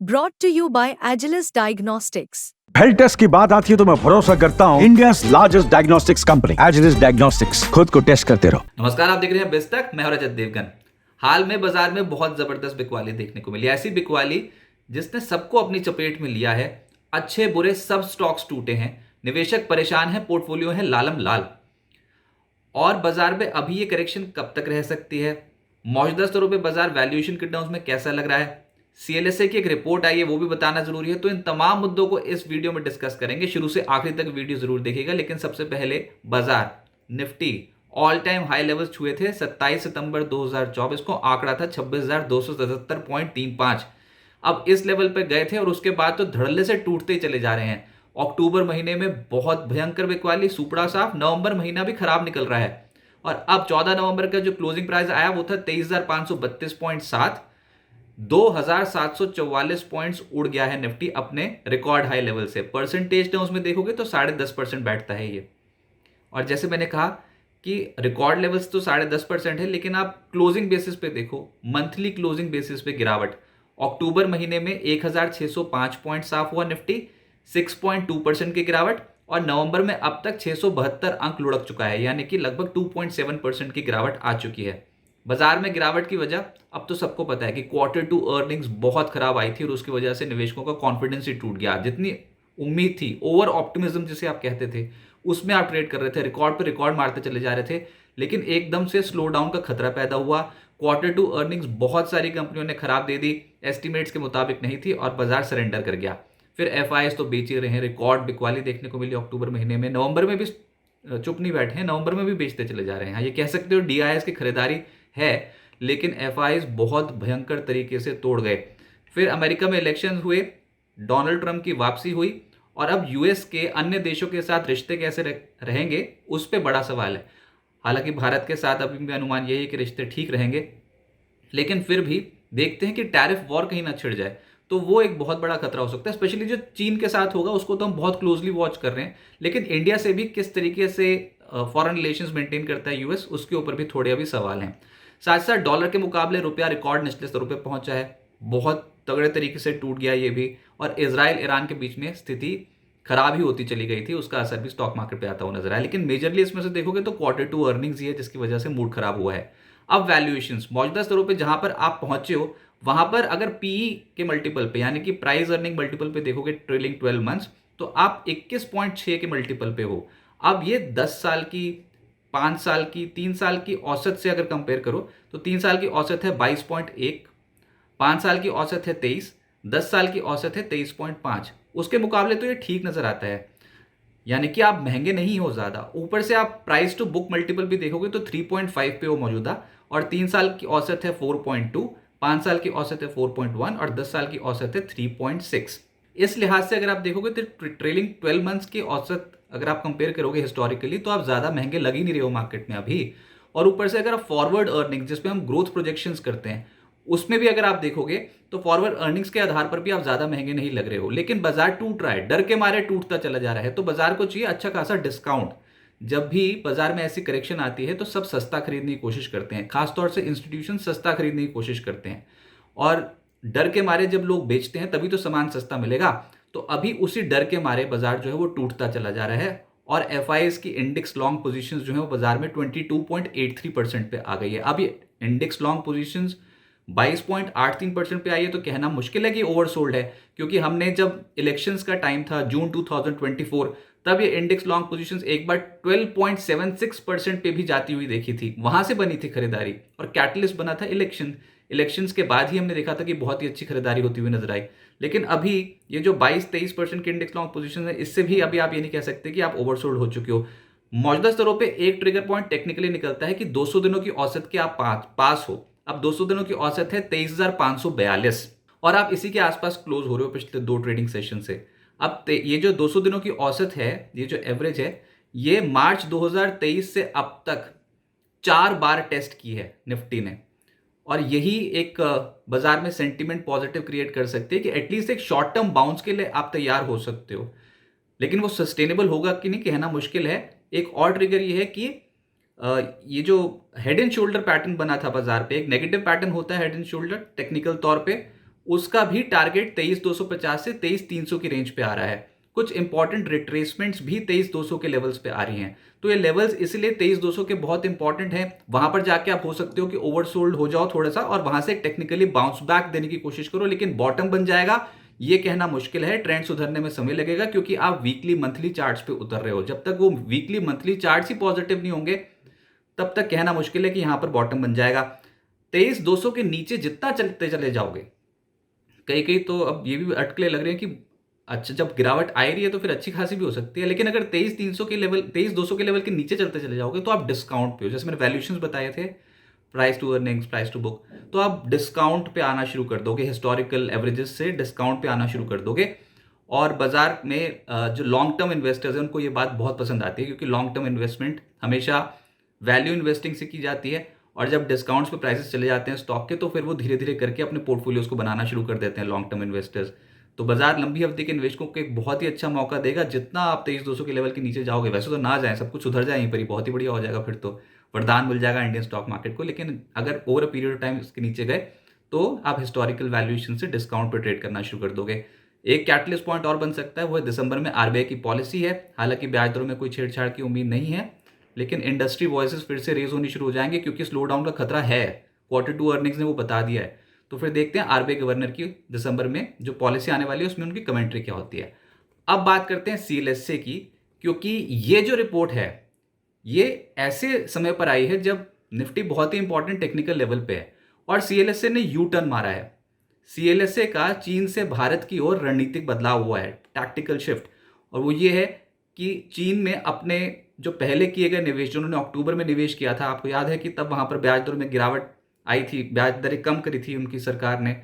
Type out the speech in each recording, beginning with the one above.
Brought to you by Agilus Diagnostics. Health test की बात आती है तो मैं भरोसा करता हूँ India largest diagnostics company Agilus diagnostics. खुद को टेस्ट करते रहो। नमस्कार, आप देख रहे हैं बिस्तक। मैं हूं रजत देवगन। हाल में बाजार में बहुत जबरदस्त बिकवाली देखने को मिली, ऐसी बिकवाली जिसने सबको अपनी चपेट में लिया है। अच्छे बुरे सब स्टॉक्स टूटे हैं, निवेशक परेशान है, पोर्टफोलियो है लालम लाल। और बाजार में अभी ये करेक्शन कब तक रह सकती है? मौजूदा स्तरों पे बाजार वैल्यूएशन के टर्म्स में कैसा लग रहा है? सीएलएसए की एक रिपोर्ट आई है, वो भी बताना जरूरी है। तो इन तमाम मुद्दों को इस वीडियो में डिस्कस करेंगे। शुरू से आखिरी तक वीडियो जरूर देखिएगा। लेकिन सबसे पहले बाजार Nifty all time high levels छुए थे 27 सितंबर 2024 को। आंकड़ा था 26,277.35। अब इस लेवल पर गए थे और उसके बाद तो धड़ल्ले से टूटते ही चले जा रहे हैं। अक्टूबर महीने में बहुत भयंकर बिकवाली, सुपड़ा साफ। नवंबर महीना भी खराब निकल रहा है और अब 14 नवंबर का जो क्लोजिंग प्राइस आया वो था 23,532.7। 2,744 पॉइंट्स उड़ गया है निफ्टी अपने रिकॉर्ड हाई लेवल से। परसेंटेज टर्म्स में देखोगे तो 10.5% बैठता है ये। और जैसे मैंने कहा कि रिकॉर्ड लेवल्स तो 10.5% है, लेकिन आप क्लोजिंग बेसिस पे देखो, मंथली क्लोजिंग बेसिस पे गिरावट। अक्टूबर महीने में 1,605 पॉइंट साफ हुआ निफ्टी, 6.2% की गिरावट। और नवंबर में अब तक 672 अंक लुढ़क चुका है, यानी कि लगभग 2.7% की गिरावट आ चुकी है। बाजार में गिरावट की वजह अब तो सबको पता है कि Q2 अर्निंग्स बहुत खराब आई थी और उसकी वजह से निवेशकों का कॉन्फिडेंस ही टूट गया। जितनी उम्मीद थी, ओवर ऑप्टिमिज्म जिसे आप कहते थे, उसमें आप ट्रेड कर रहे थे, रिकॉर्ड पर रिकॉर्ड मारते चले जा रहे थे। लेकिन एकदम से स्लो डाउन का खतरा पैदा हुआ। Q2 अर्निंग्स बहुत सारी कंपनियों ने खराब दे दी, एस्टिमेट्स के मुताबिक नहीं थी और बाजार सरेंडर कर गया। फिर एफआईएस तो बेच ही रहे हैं। रिकॉर्ड बिकवाली देखने को मिली अक्टूबर महीने में। नवंबर में भी चुप नहीं बैठे हैं, नवंबर में भी बेचते चले जा रहे हैं। ये कह सकते हो डीआईएस की खरीदारी है, लेकिन एफआईएस बहुत भयंकर तरीके से तोड़ गए। फिर अमेरिका में इलेक्शन हुए, डोनाल्ड ट्रंप की वापसी हुई और अब यूएस के अन्य देशों के साथ रिश्ते कैसे रहेंगे उस पर बड़ा सवाल है। हालांकि भारत के साथ अभी भी अनुमान यही है कि रिश्ते ठीक रहेंगे, लेकिन फिर भी देखते हैं कि टैरिफ वॉर कहीं ना छिड़ जाए तो वो एक बहुत बड़ा खतरा हो सकता है। स्पेशली जो चीन के साथ होगा उसको तो हम बहुत क्लोजली वॉच कर रहे हैं, लेकिन इंडिया से भी किस तरीके से फॉरेन रिलेशंस मेंटेन करता है यूएस, उसके ऊपर भी थोड़े अभी सवाल हैं। साथ साथ डॉलर के मुकाबले रुपया रिकॉर्ड निचले स्तरों पर पहुंचा है, बहुत तगड़े तरीके से टूट गया ये भी। और इजराइल ईरान के बीच में स्थिति खराब ही होती चली गई थी, उसका असर भी स्टॉक मार्केट पे आता हुआ नजर आया। लेकिन मेजरली इसमें से देखोगे तो Q2 अर्निंग्स ही है जिसकी वजह से मूड खराब हुआ है। अब वैल्यूएशंस मौजूदा स्तरों पे जहां पर आप पहुंचे हो, वहां पर अगर पीई के मल्टीपल पे यानी कि प्राइस अर्निंग मल्टीपल पे देखोगे ट्रेलिंग 12 मंथ्स, तो आप 21.6 के मल्टीपल पे हो। अब ये 10 साल की, 5 साल की, 3 साल की औसत से अगर कंपेयर करो तो 3 साल की औसत है 22.1, 5 साल की औसत है 23, 10 साल की औसत है 23.5। उसके मुकाबले तो ये ठीक नजर आता है, यानी कि आप महंगे नहीं हो ज्यादा। ऊपर से आप प्राइस टू बुक मल्टीपल भी देखोगे तो 3.5 पे हो मौजूदा, और 3 साल की औसत है 4.2, 5 साल की औसत है 4.1 और 10 साल की औसत है 3.6। इस लिहाज से अगर आप देखोगे तो ट्रेलिंग 12 मंथ्स की औसत अगर आप कंपेयर करोगे हिस्टोरिकली तो आप ज्यादा महंगे लग ही नहीं रहे हो मार्केट में अभी। और ऊपर से अगर आप फॉरवर्ड अर्निंग जिसपे हम ग्रोथ प्रोजेक्शंस करते हैं उसमें भी अगर आप देखोगे तो फॉरवर्ड अर्निंग्स के आधार पर भी आप ज्यादा महंगे नहीं लग रहे हो। लेकिन बाजार टूट रहा है, डर के मारे टूटता चला जा रहा है। तो बाजार को चाहिए अच्छा खासा डिस्काउंट। जब भी बाजार में ऐसी करेक्शन आती है तो सब सस्ता खरीदने की कोशिश करते हैं, खासतौर से इंस्टीट्यूशन सस्ता खरीदने की कोशिश करते हैं। और डर के मारे जब लोग बेचते हैं तभी तो सामान सस्ता मिलेगा। तो अभी उसी डर के मारे बाजार जो है वो टूटता चला जा रहा है और एफआईएस की इंडेक्स लॉन्ग पोजीशंस जो है वो बाजार में 22.83% पे आ गई है। अब ये इंडेक्स लॉन्ग पोजीशंस 22.83% पे आई है तो कहना मुश्किल है कि ओवरसोल्ड है, क्योंकि हमने जब इलेक्शंस का टाइम था जून 2024 तब ये इंडेक्स लॉन्ग पोजीशंस एक बार 12.76% पे भी जाती हुई देखी थी। वहां से बनी थी खरीदारी और कैटलिस्ट बना था इलेक्शंस के बाद ही हमने देखा था कि बहुत ही अच्छी खरीदारी होती हुई नजर आई। लेकिन अभी ये जो 22-23% के इंडेक्स लॉन्ग पोजीशन है, इससे भी अभी आप ये नहीं कह सकते कि आप ओवरसोल्ड हो चुके हो। मौजूदा स्तरों पे एक ट्रिगर पॉइंट टेक्निकली निकलता है कि 200 दिनों की औसत के आप पास हो। अब 200 दिनों की औसत है 23,542 और आप इसी के आसपास क्लोज हो रहे हो पिछले 2 ट्रेडिंग सेशन से। अब ये जो 200 दिनों की औसत है, ये जो एवरेज है, ये मार्च 2023 से अब तक 4 बार टेस्ट की है निफ्टी ने। और यही एक बाजार में सेंटीमेंट पॉजिटिव क्रिएट कर सकती है कि एटलीस्ट एक शॉर्ट टर्म बाउंस के लिए आप तैयार हो सकते हो। लेकिन वो सस्टेनेबल होगा कि नहीं कहना मुश्किल है। एक और ट्रिगर ये है कि ये जो हेड एंड शोल्डर पैटर्न बना था बाजार पे, एक नेगेटिव पैटर्न होता है हेड एंड शोल्डर टेक्निकल तौर पे, उसका भी टारगेट 23,250 से 23,300 की रेंज पे आ रहा है। कुछ इंपॉर्टेंट रिट्रेसमेंट्स भी 23,200 के लेवल्स पे आ रही हैं। तो ये लेवल्स इसलिए 23,200 के बहुत इंपॉर्टेंट हैं। वहां पर जाके आप हो सकते हो कि ओवरसोल्ड हो जाओ थोड़ा सा और वहां से टेक्निकली बाउंस बैक देने की कोशिश करो, लेकिन बॉटम बन जाएगा ये कहना मुश्किल है। ट्रेंड सुधरने में समय लगेगा क्योंकि आप वीकली मंथली चार्ट्स पे उतर रहे हो। जब तक वो वीकली मंथली चार्ट्स ही पॉजिटिव नहीं होंगे तब तक कहना मुश्किल है कि यहां पर बॉटम बन जाएगा। 23,200 के नीचे जितना चलते चले जाओगे, कई कई तो अब ये भी अटकले लग रहे हैं कि अच्छा जब गिरावट आ रही है तो फिर अच्छी खासी भी हो सकती है, लेकिन अगर 23,300 के लेवल 23,200 के लेवल के नीचे चलते चले जाओगे तो आप डिस्काउंट पे हो। जैसे मैंने वैल्यूएशंस बताए थे, price to earnings, price to book, तो आप डिस्काउंट पे आना शुरू कर दोगे। हिस्टोरिकल एवरेजेस से डिस्काउंट पे आना शुरू कर दोगे। और बाजार में जो लॉन्ग टर्म इन्वेस्टर्स हैं उनको ये बात बहुत पसंद आती है क्योंकि लॉन्ग टर्म इन्वेस्टमेंट हमेशा वैल्यू इन्वेस्टिंग से की जाती है। और जब डिस्काउंट्स पे प्राइसेस चले जाते हैं स्टॉक के तो फिर वो धीरे धीरे करके अपने पोर्टफोलियोज को बनाना शुरू कर देते हैं लॉन्ग टर्म इन्वेस्टर्स। तो बाजार लंबी अवधि के निवेशकों को एक बहुत ही अच्छा मौका देगा। जितना आप 23,200 के लेवल के नीचे जाओगे, वैसे तो ना जाए, सब कुछ सुधर जाए यहीं पर ही, बहुत ही बढ़िया हो जाएगा, फिर तो वरदान मिल जाएगा इंडियन स्टॉक मार्केट को। लेकिन अगर over a period of time इसके नीचे गए तो आप हिस्टोरिकल वैल्यूएशन से डिस्काउंट पर ट्रेड करना शुरू कर दोगे। एक कैटलिस्ट पॉइंट और बन सकता है, वो है दिसंबर में आरबीआई की पॉलिसी है। हालांकि ब्याज दरों में कोई छेड़छाड़ की उम्मीद नहीं है, लेकिन इंडस्ट्री वॉइसेस फिर से रेज होनी शुरू हो जाएंगे क्योंकि स्लो डाउन का खतरा है। Q2 अर्निंग्स ने वो बता दिया है। तो फिर देखते हैं आरबीआई गवर्नर की दिसंबर में जो पॉलिसी आने वाली है उसमें उनकी कमेंट्री क्या होती है। अब बात करते हैं सीएलएसए की, क्योंकि ये जो रिपोर्ट है ये ऐसे समय पर आई है जब निफ्टी बहुत ही इंपॉर्टेंट टेक्निकल लेवल पे है और सीएलएसए ने यू टर्न मारा है। सीएलएसए का चीन से भारत की ओर रणनीतिक बदलाव हुआ है, टैक्टिकल शिफ्ट। और वो ये है कि चीन में अपने जो पहले किए गए निवेश, जो उन्होंने अक्टूबर में निवेश किया था, आपको याद है कि तब वहां पर ब्याज दरों में गिरावट आई थी, ब्याज दरें कम करी थी उनकी सरकार ने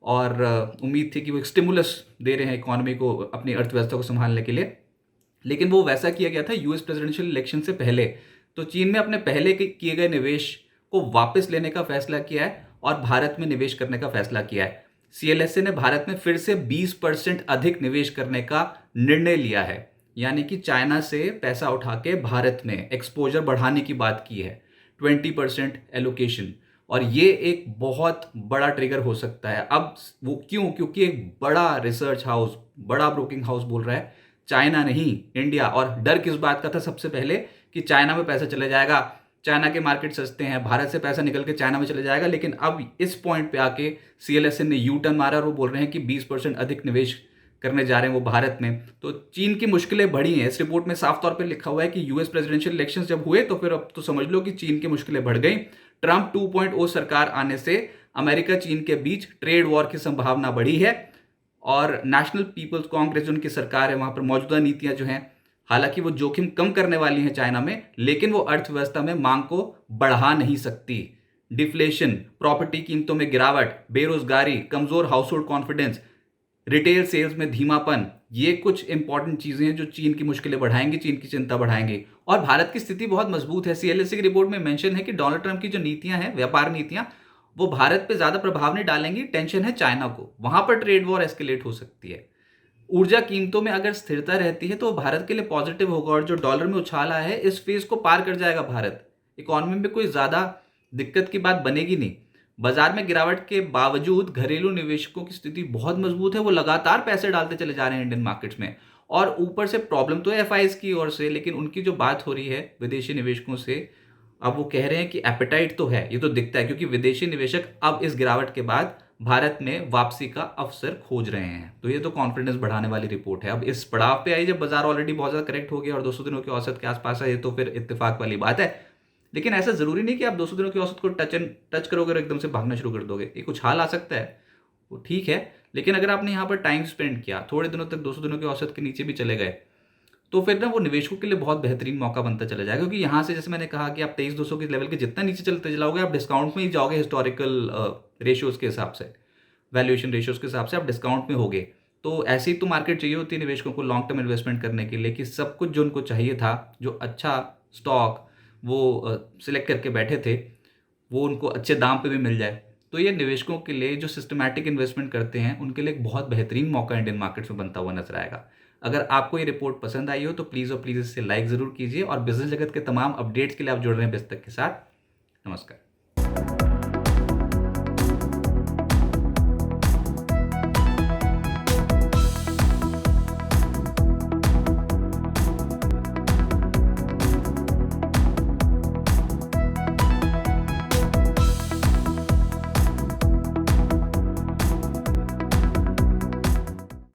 और उम्मीद थी कि वो एक स्टिमुलस दे रहे हैं इकोनॉमी को, अपनी अर्थव्यवस्था को संभालने के लिए। लेकिन वो वैसा किया गया था यूएस प्रेसिडेंशियल इलेक्शन से पहले। तो चीन में अपने पहले किए गए निवेश को वापस लेने का फैसला किया है और भारत में निवेश करने का फैसला किया है। सीएलएसए ने भारत में फिर से 20% अधिक निवेश करने का निर्णय लिया है, यानी कि चाइना से पैसा उठा के भारत में एक्सपोजर बढ़ाने की बात की है, 20% एलोकेशन। और ये एक बहुत बड़ा ट्रिगर हो सकता है। अब वो क्यों? क्योंकि एक बड़ा रिसर्च हाउस, बड़ा ब्रोकिंग हाउस बोल रहा है चाइना नहीं इंडिया। और डर किस बात का था सबसे पहले कि चाइना में पैसा चले जाएगा, चाइना के मार्केट सस्ते हैं, भारत से पैसा निकल के चाइना में चले जाएगा। लेकिन अब इस पॉइंट पे आके सीएलएसए ने यू टर्न मारा और वो बोल रहे हैं कि 20% अधिक निवेश करने जा रहे हैं वो भारत में। तो चीन की मुश्किलें बढ़ी हैं। इस रिपोर्ट में साफ तौर पे लिखा हुआ है कि यूएस प्रेसिडेंशियल इलेक्शंस जब हुए तो फिर अब तो समझ लो कि चीन की मुश्किलें बढ़ गई। ट्रंप 2.0 सरकार आने से अमेरिका चीन के बीच ट्रेड वॉर की संभावना बढ़ी है और नेशनल पीपल्स कांग्रेस जो उनकी सरकार है वहां पर मौजूदा नीतियां जो हैं, हालांकि वो जोखिम कम करने वाली हैं चाइना में, लेकिन वो अर्थव्यवस्था में मांग को बढ़ा नहीं सकती। डिफ्लेशन, प्रॉपर्टी कीमतों में गिरावट, बेरोजगारी, कमजोर household confidence, retail sales में धीमापन, ये कुछ इंपॉर्टेंट चीजें हैं जो चीन की मुश्किलें बढ़ाएंगी, चीन की चिंता बढ़ाएंगी। और भारत की स्थिति बहुत मजबूत है। सीएलएसए की रिपोर्ट में मेंशन है कि डोनाल्ड ट्रंप की जो नीतियां हैं, व्यापार नीतियां, वो भारत पे ज्यादा प्रभाव नहीं डालेंगी। टेंशन है चाइना को, वहां पर ट्रेड वॉर एस्केलेट हो सकती है। ऊर्जा कीमतों में अगर स्थिरता रहती है तो भारत के लिए पॉजिटिव होगा और जो डॉलर में उछाल आया है इस फेज को पार कर जाएगा भारत। इकोनॉमी में कोई ज्यादा दिक्कत की बात बनेगी नहीं। बाजार में गिरावट के बावजूद घरेलू निवेशकों की स्थिति बहुत मजबूत है। वो लगातार पैसे डालते चले जा रहे हैं इंडियन मार्केट्स में। और ऊपर से प्रॉब्लम तो है एफआईएस की ओर से, लेकिन उनकी जो बात हो रही है विदेशी निवेशकों से, अब वो कह रहे हैं कि एपेटाइट तो है, ये तो दिखता है, क्योंकि विदेशी निवेशक अब इस गिरावट के बाद भारत में वापसी का अवसर खोज रहे हैं। तो ये तो कॉन्फिडेंस बढ़ाने वाली रिपोर्ट है। अब इस पड़ाव पे आई जब बाजार ऑलरेडी बहुत ज्यादा करेक्ट हो गया और 200 दिनों के औसत के आसपास है, ये तो फिर इत्तेफाक वाली बात है। लेकिन ऐसा जरूरी नहीं कि आप 200 दिनों की औसत को टच करोगे और एकदम से भागना शुरू कर दोगे। एक कुछ हाल आ सकता है, वो ठीक है, लेकिन अगर आपने यहाँ पर टाइम स्पेंड किया, थोड़े दिनों तक 200 दिनों के औसत के नीचे भी चले गए, तो फिर ना वो निवेशकों के लिए बहुत बेहतरीन मौका बनता चला जाएगा। क्योंकि यहाँ से जैसे मैंने कहा कि आप 23,200 के लेवल के जितना नीचे चलते जाओगे आप डिस्काउंट में ही जाओगे। हिस्टोरिकल रेशियोज के हिसाब से, वैल्यूएशन रेशियोज के हिसाब से आप डिस्काउंट में होगे। तो ऐसी तो मार्केट चाहिए होती है निवेशकों को लॉन्ग टर्म इन्वेस्टमेंट करने के लिए, कि सब कुछ जो उनको चाहिए था, जो अच्छा स्टॉक वो सिलेक्ट करके बैठे थे, वो उनको अच्छे दाम पे भी मिल जाए। तो ये निवेशकों के लिए जो सिस्टमैटिक इन्वेस्टमेंट करते हैं उनके लिए एक बहुत बेहतरीन मौका इंडियन मार्केट्स में बनता हुआ नजर आएगा। अगर आपको ये रिपोर्ट पसंद आई हो तो प्लीज़ और प्लीज़ इसे लाइक ज़रूर कीजिए और बिजनेस जगत के तमाम अपडेट्स के लिए आप जुड़ रहे हैं बिस्तक के साथ। नमस्कार।